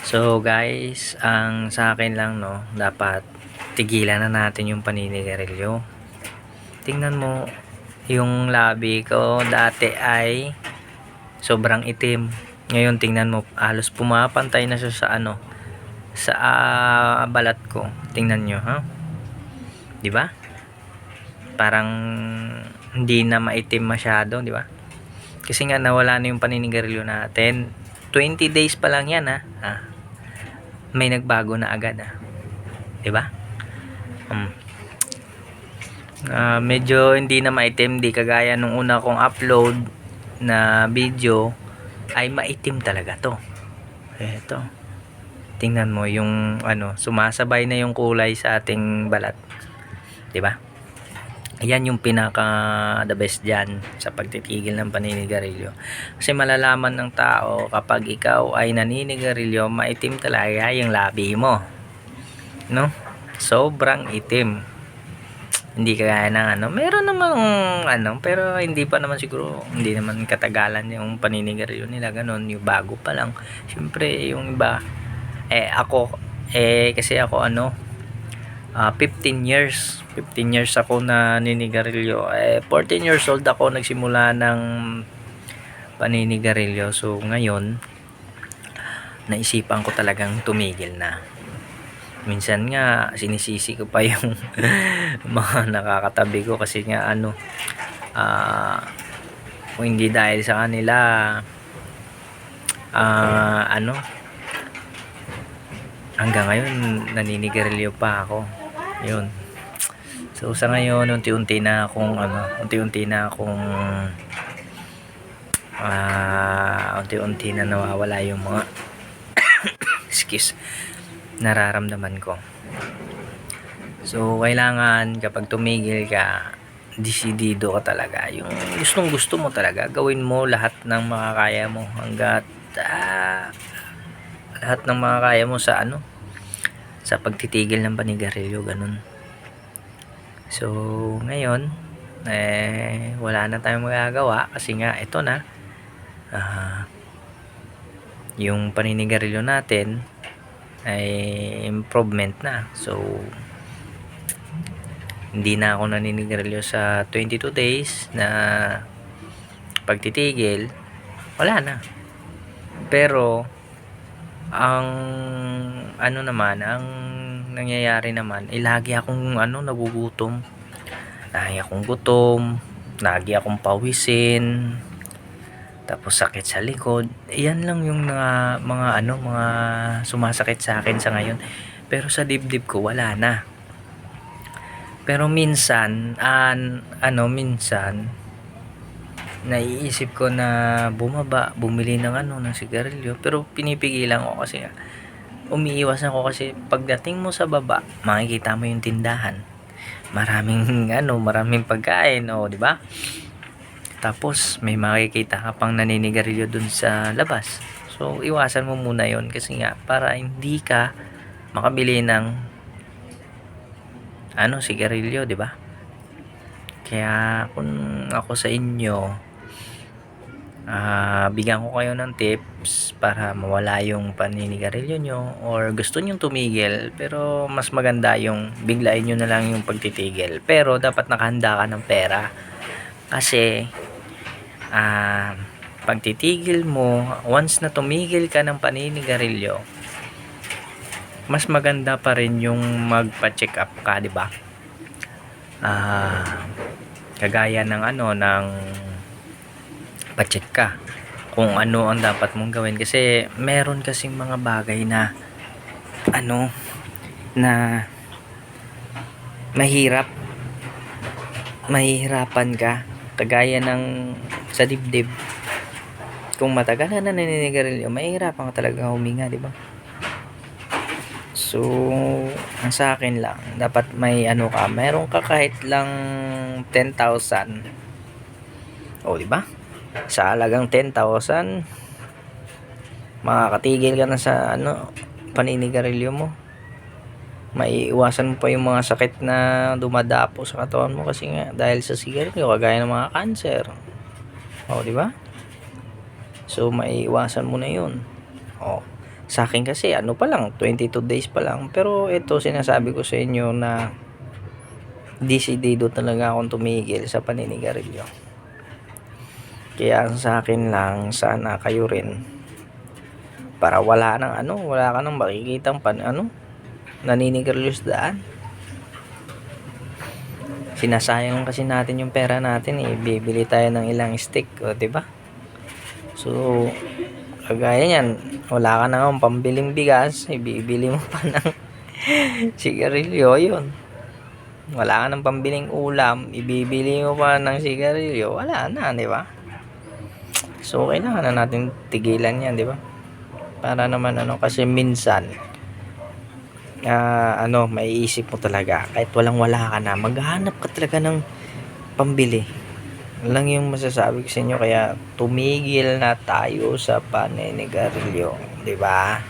So guys, ang sa akin lang no, dapat tigilan na natin yung paninigarilyo. Tingnan mo, yung labi ko dati ay sobrang itim. Ngayon tingnan mo, halos pumapantay na siya sa ano, sa balat ko. Tingnan nyo, ha? 'Di ba? Parang hindi na maitim masyado, 'di ba? Kasi nga nawala na yung paninigarilyo natin. 20 days pa lang 'yan, ha. May nagbago na agad, ha. 'Di ba? Medyo hindi na maitim, di kagaya nung una kong upload na video ay maitim talaga to. Eto, tingnan mo yung ano, sumasabay na yung kulay sa ating balat, 'di ba? Ayan yung pinaka the best dyan sa pagtitigil ng paninigarilyo. Kasi malalaman ng tao kapag ikaw ay naninigarilyo, maitim talaga yung labi mo, no? Sobrang itim. Hindi kagaya ng ano, meron namang ano, pero hindi pa naman siguro, hindi naman katagalan yung paninigarilyo nila, ganun, yung bago pa lang. Siyempre yung iba, ako, kasi ako ano, 15 years ako na ninigarilyo. 14 years old ako nagsimula ng paninigarilyo. So ngayon, naisipan ko talagang tumigil na. Minsan nga sinisisi ko pa yung mga nakakatabi ko kasi nga ano, kung hindi dahil sa kanila, ano, hanggang ngayon naninigarilyo pa ako. Yun. So sa ngayon unti-unti na akong unti-unti na nawawala yung mga excuse, nararamdaman ko. So kailangan kapag tumigil ka, desidido ka talaga. Yung gustong gusto mo talaga, gawin mo lahat ng makakaya mo hanggat lahat ng makakaya mo sa ano, sa pagtitigil ng panigarilyo, ganun. So ngayon, wala na tayong magagawa kasi nga ito na, yung paninigarilyo natin ay improvement na. So hindi na ako naninigarilyo sa 22 days na pagtitigil, wala na. Pero ang ano naman, ang nangyayari naman, lagi akong nagugutom. Lagi akong gutom, lagi akong pawisin, tapos sakit sa likod. Yan lang yung mga sumasakit sa akin sa ngayon. Pero sa dibdib ko wala na. Pero minsan minsan naiisip ko na bumili ng ng sigarilyo, pero pinipigilan ko kasi umiiwas ako kasi pagdating mo sa baba, makikita mo yung tindahan. Maraming pagkain, di ba? Tapos may makikita ka pang naninigarilyo dun sa labas. So iwasan mo muna yon kasi nga para hindi ka makabili ng sigarilyo, di ba? Kaya kung ako sa inyo, bigyan ko kayo ng tips para mawala yung paninigarilyo nyo, or gusto nyo tumigil pero mas maganda yung biglain nyo na lang yung pagtitigil, pero dapat nakahanda ka ng pera kasi pagtitigil mo, once na tumigil ka ng paninigarilyo, mas maganda pa rin yung magpa-check up ka, di ba? Kagaya ng pa-check ka kung ano ang dapat mong gawin, kasi meron kasing mga bagay na na mahihirapan ka, kagaya ng sa dibdib. Kung matagal na naninigarilyo, mahihirapan ka talaga huminga, di ba? So ang sa akin lang, dapat may meron ka kahit lang 10,000, di ba? Sa halagang 10,000, makakatigil ka na sa paninigarilyo mo. Maiiwasan mo pa yung mga sakit na dumadapo sa katawan mo kasi nga dahil sa sigarilyo, kagaya ng mga cancer, di ba? So maiiwasan mo na yun. Sa akin kasi ano pa lang, 22 days pa lang. Pero ito sinasabi ko sa inyo na desidido talaga akong tumigil sa paninigarilyo. Kaya ang sa akin lang, sana kayo rin, para wala ka nang makikitang naninigarilyo sa daan. Sinasayang kasi natin yung pera natin eh. Bibili tayo ng ilang stick, o 'di ba? So, kagaya niyan, wala ka na nga pambiling bigas, ibibili mo pa ng sigarilyo, yun. Wala ka ng pambiling ulam, ibibili mo pa ng sigarilyo, wala na, di ba? So, kailangan na natin tigilan yan, di ba? Para naman kasi minsan, maiisip mo talaga, kahit wala ka na, maghahanap ka talaga ng pambili. Lang yung masasabi ko sa inyo, kaya tumigil na tayo sa paninigarilyo, di ba?